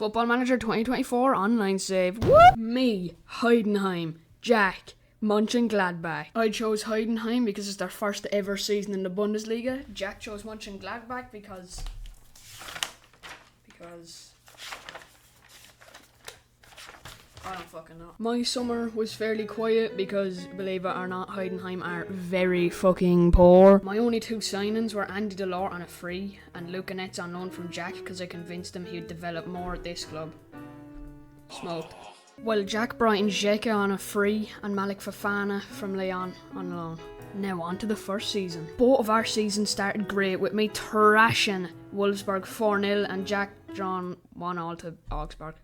Football Manager 2024 online save. Whoop! Me, Heidenheim, Jack, Mönchengladbach. I chose Heidenheim because it's their first ever season in the Bundesliga. Jack chose Mönchengladbach because I don't fucking know. My summer was fairly quiet because, believe it or not, Heidenheim are very fucking poor. My only two signings were Andy Delort on a free and Luca Netz on loan from Jack because I convinced him he'd develop more at this club. Smoked. Well, Jack brought in Xhaka on a free and Malik Fofana from Lyon on loan. Now on to the first season. Both of our seasons started great with me thrashing Wolfsburg 4-0 and Jack drawn 1-1 to Augsburg.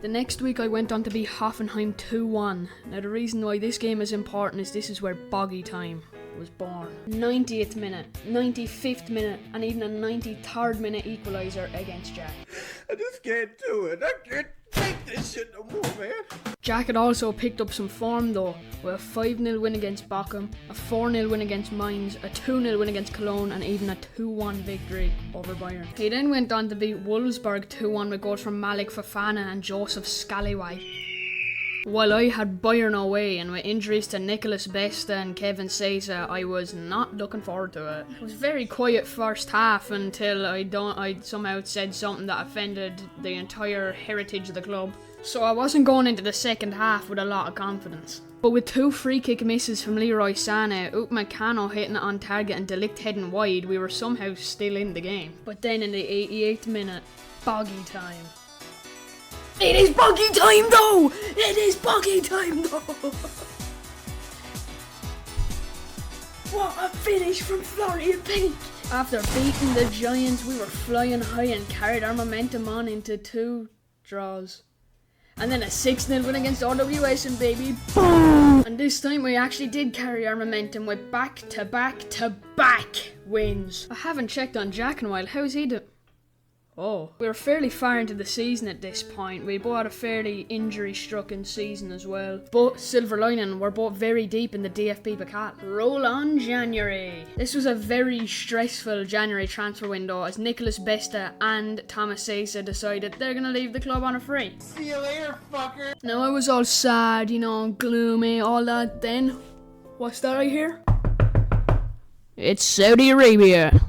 The next week I went on to beat Hoffenheim 2-1. Now the reason why this game is important is this is where Boggy Time was born. 90th minute, 95th minute and even a 93rd minute equaliser against Jack. I just can't do it. I can't take this shit no more, man. Jack had also picked up some form though, with a 5-0 win against Bochum, a 4-0 win against Mainz, a 2-0 win against Cologne and even a 2-1 victory over Bayern. He then went on to beat Wolfsburg 2-1 with goals from Malik Fofana and Joseph Scallyway. While I had Bayern away and with injuries to Nicolas Besta and Kevin Sesa, I was not looking forward to it. It was very quiet first half until I somehow said something that offended the entire heritage of the club. So I wasn't going into the second half with a lot of confidence. But with two free kick misses from Leroy Sané, Upamecano hitting it on target and De Ligt heading wide, we were somehow still in the game. But then in the 88th minute, Boggy Time. It is Boggy Time though! It is Boggy Time though! What a finish from Florian Pink! After beating the Giants, we were flying high and carried our momentum on into 2 draws. And then a 6-0 win against RWS and baby, boom! And this time we actually did carry our momentum with back-to-back-to-back wins. I haven't checked on Jack in a while, how's he doing? Oh. We were fairly far into the season at this point. We both had a fairly injury-stricken season as well. But silver lining, we're both very deep in the DFB-Pokal. Roll on January. This was a very stressful January transfer window as Nicolas Besta and Thomas Sesa decided they're going to leave the club on a free. See you later, fucker. Now I was all sad, gloomy, all that. Then, what's that I hear? It's Saudi Arabia.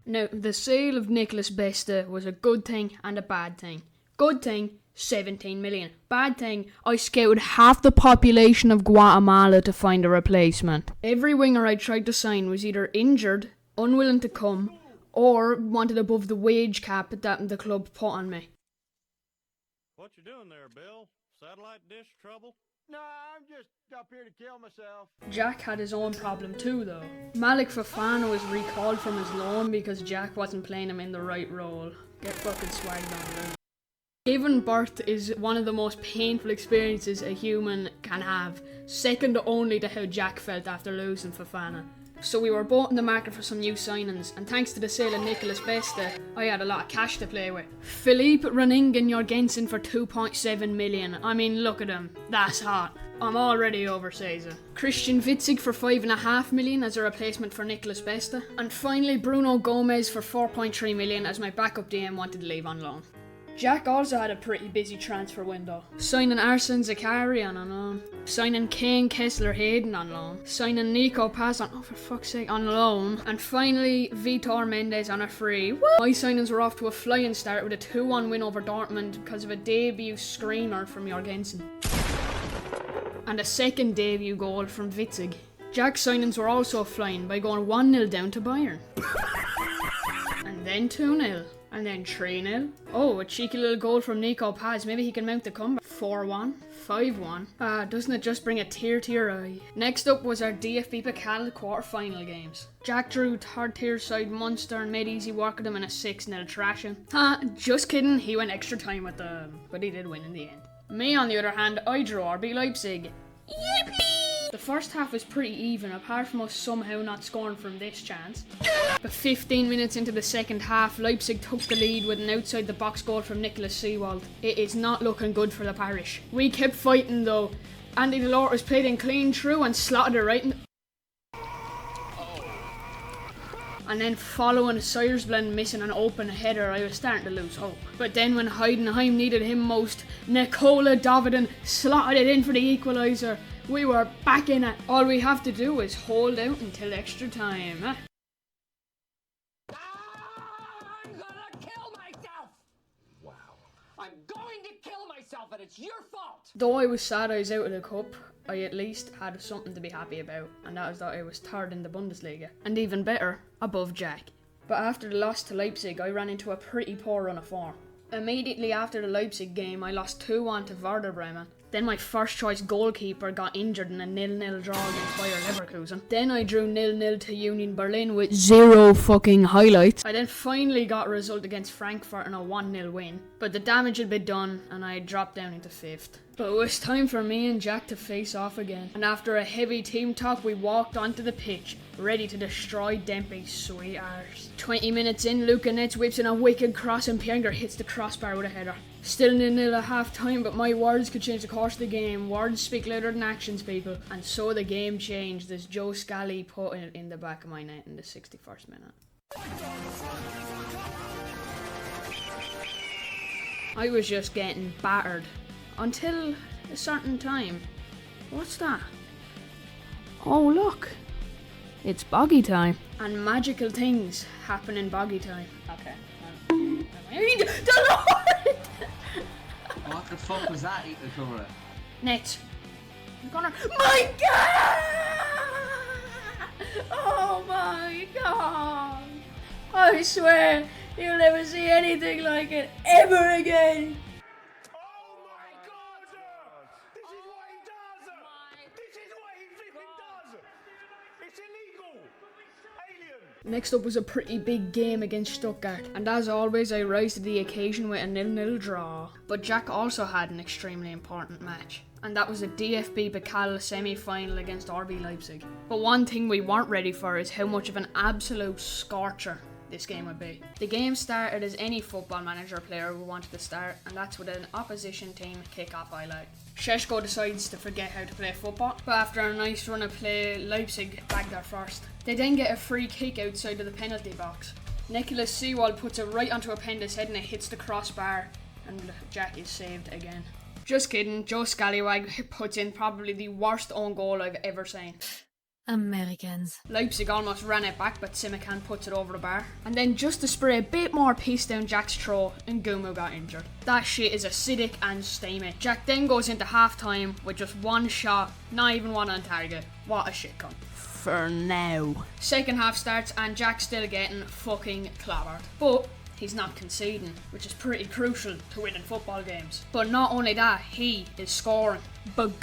Now, the sale of Nicolas Besta was a good thing and a bad thing. Good thing, 17 million. Bad thing, I scouted half the population of Guatemala to find a replacement. Every winger I tried to sign was either injured, unwilling to come, or wanted above the wage cap that the club put on me. What you doing there, Bill? Satellite dish trouble? No, I'm just up here to kill myself. Jack had his own problem too though. Malik Fofana was recalled from his loan because Jack wasn't playing him in the right role. Get fucking swagged on, man. Giving birth is one of the most painful experiences a human can have, second only to how Jack felt after losing Fofana. So we were both in the market for some new signings, and thanks to the sale of Nicolas Besta, I had a lot of cash to play with. Philippe Renningen-Jorgensen for 2.7 million. I mean, look at him. That's hot. I'm already over Sesa. Christian Witzig for 5.5 million as a replacement for Nicolas Besta. And finally Bruno Gomez for 4.3 million as my backup DM wanted to leave on loan. Jack also had a pretty busy transfer window. Signing Arsene Zakari on loan. Signing Kane Kessler-Hayden on loan. Signing Nico Paz on loan. And finally, Vitor Mendes on a free. Woo! My signings were off to a flying start with a 2-1 win over Dortmund because of a debut screamer from Jorgensen. And a second debut goal from Witzig. Jack's signings were also flying by going 1-0 down to Bayern. And then 2-0. And then 3-0. Oh, a cheeky little goal from Nico Paz. Maybe he can mount the comeback. 4-1. 5-1. Doesn't it just bring a tear to your eye? Next up was our DFB-Pokal quarter-final games. Jack drew third-tier side Munster and made easy work of them in a 6-0 thrashing. Just kidding. He went extra time with them. But he did win in the end. Me, on the other hand, I drew RB Leipzig. Yippee! The first half was pretty even, apart from us somehow not scoring from this chance. But 15 minutes into the second half, Leipzig took the lead with an outside the box goal from Nicholas Seewald. It is not looking good for the parish. We kept fighting though. Andy Delort was played in clean through and slotted it right in. and then following Seyersblend missing an open header, I was starting to lose hope. But then when Heidenheim needed him most, Nikola Davidin slotted it in for the equaliser. We were back in it. All we have to do is hold out until extra time. I'm gonna kill myself! Wow. I'm going to kill myself and it's your fault! Though I was sad I was out of the cup, I at least had something to be happy about, and that was that I was third in the Bundesliga. And even better, above Jack. But after the loss to Leipzig, I ran into a pretty poor run of form. Immediately after the Leipzig game, I lost 2-1 to Werder Bremen. Then my first choice goalkeeper got injured in a 0-0 draw against Bayer Leverkusen. Then I drew 0-0 to Union Berlin with zero fucking highlights. I then finally got a result against Frankfurt in a 1-0 win. But the damage had been done and I dropped down into 5th. But it was time for me and Jack to face off again. And after a heavy team talk, we walked onto the pitch, ready to destroy Dempey's sweet arse. 20 minutes in, Luka Netz whips in a wicked cross and Pienger hits the crossbar with a header. Still 0-0 at half time, but my words could change the course of the game. Words speak louder than actions, people. And so the game changed as Joe Scally put it in the back of my net in the 61st minute. I was just getting battered. Until a certain time. What's that? Oh look, it's boggy time. And magical things happen in boggy time. Okay. The Lord! What the fuck was that, Ethan Cora? Net. Connor. My God! Oh my God! I swear, you'll never see anything like it ever again. Next up was a pretty big game against Stuttgart, and as always I rise to the occasion with a 0-0 draw. But Jack also had an extremely important match, and that was a DFB-Pokal semi-final against RB Leipzig. But one thing we weren't ready for is how much of an absolute scorcher this game would be. The game started as any football manager player would want to start, and that's with an opposition team kick-off highlight. Šeško decides to forget how to play football, but after a nice run of play, Leipzig bagged their first. They then get a free kick outside of the penalty box. Nicholas Seawald puts it right onto Appenda's head and it hits the crossbar, and Jack is saved again. Just kidding, Joe Scallywag puts in probably the worst own goal I've ever seen. Americans. Leipzig almost ran it back, but Simikan puts it over the bar. And then just to spray a bit more piss down Jack's throat, Ngumu got injured. That shit is acidic and steamy. Jack then goes into half time with just one shot, not even one on target. What a shit cunt. For now. Second half starts and Jack's still getting fucking clobbered. But he's not conceding, which is pretty crucial to winning football games. But not only that, he is scoring. But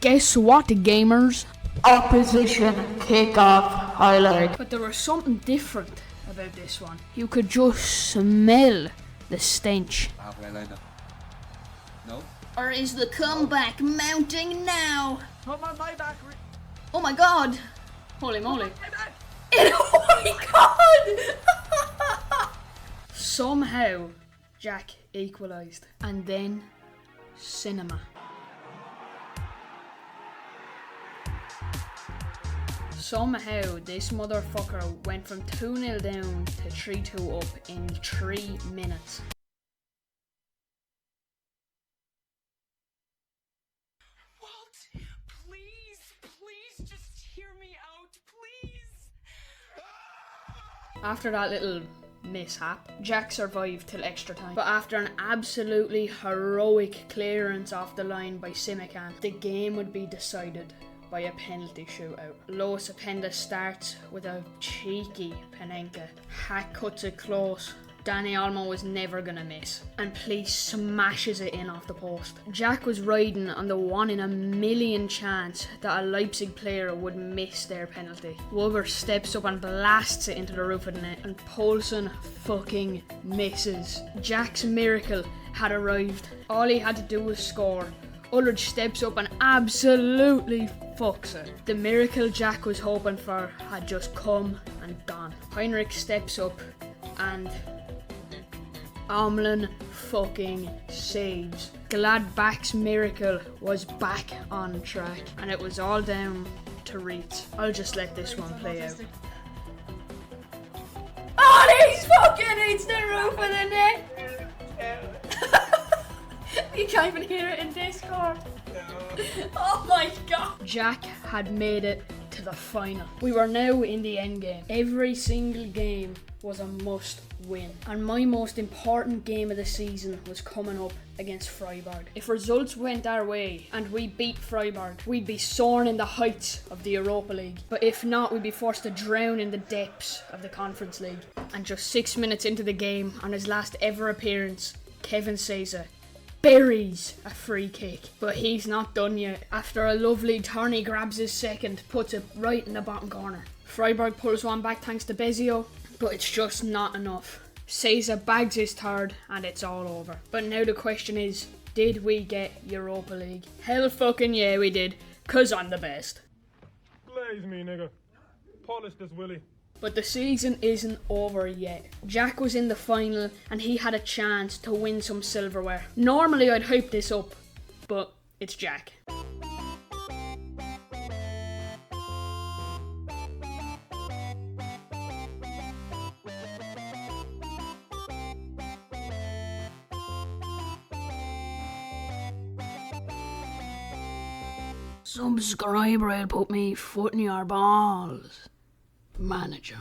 guess what, gamers? Opposition kick-off highlight. But there was something different about this one. You could just smell the stench. No? Or is the comeback mounting now? Not my back. Oh my God! Holy moly! Oh my God! Somehow, Jack equalised, and then cinema. Somehow, this motherfucker went from 2-0 down to 3-2 up in 3 minutes. Walt, please just hear me out, please. After that little mishap, Jack survived till extra time. But after an absolutely heroic clearance off the line by Simikan, the game would be decided by a penalty shootout. Lois Appenda starts with a cheeky Panenka. Hack cuts it close. Danny Olmo was never gonna miss, and Police smashes it in off the post. Jack was riding on the 1 in a million chance that a Leipzig player would miss their penalty. Wolver steps up and blasts it into the roof of the net, and Poulsen fucking misses. Jack's miracle had arrived. All he had to do was score. Ulrich steps up and absolutely fucks it. The miracle Jack was hoping for had just come and gone. Heinrich steps up and Omlin fucking saves. Gladbach's miracle was back on track, and it was all down to Reitz. I'll just let this one play out. it's the roof of the net. You can't even hear it in Discord. Oh my god. Jack had made it to the final. We were now in the end game. Every single game was a must win. And my most important game of the season was coming up against Freiburg. If results went our way and we beat Freiburg, we'd be soaring in the heights of the Europa League. But if not, we'd be forced to drown in the depths of the Conference League. And just 6 minutes into the game, on his last ever appearance, Kevin Seza buries a free kick. But he's not done yet. After a lovely turn, he grabs his second, puts it right in the bottom corner. Freiburg pulls one back thanks to Bezio, but it's just not enough. Seza bags his third and it's all over. But now the question is, did we get Europa League? Hell fucking yeah we did, cause I'm the best. Blaze me, nigga. Polish this Willie. But the season isn't over yet. Jack was in the final and he had a chance to win some silverware. Normally I'd hype this up, but it's Jack. Subscriber will put me foot in your balls. Manager.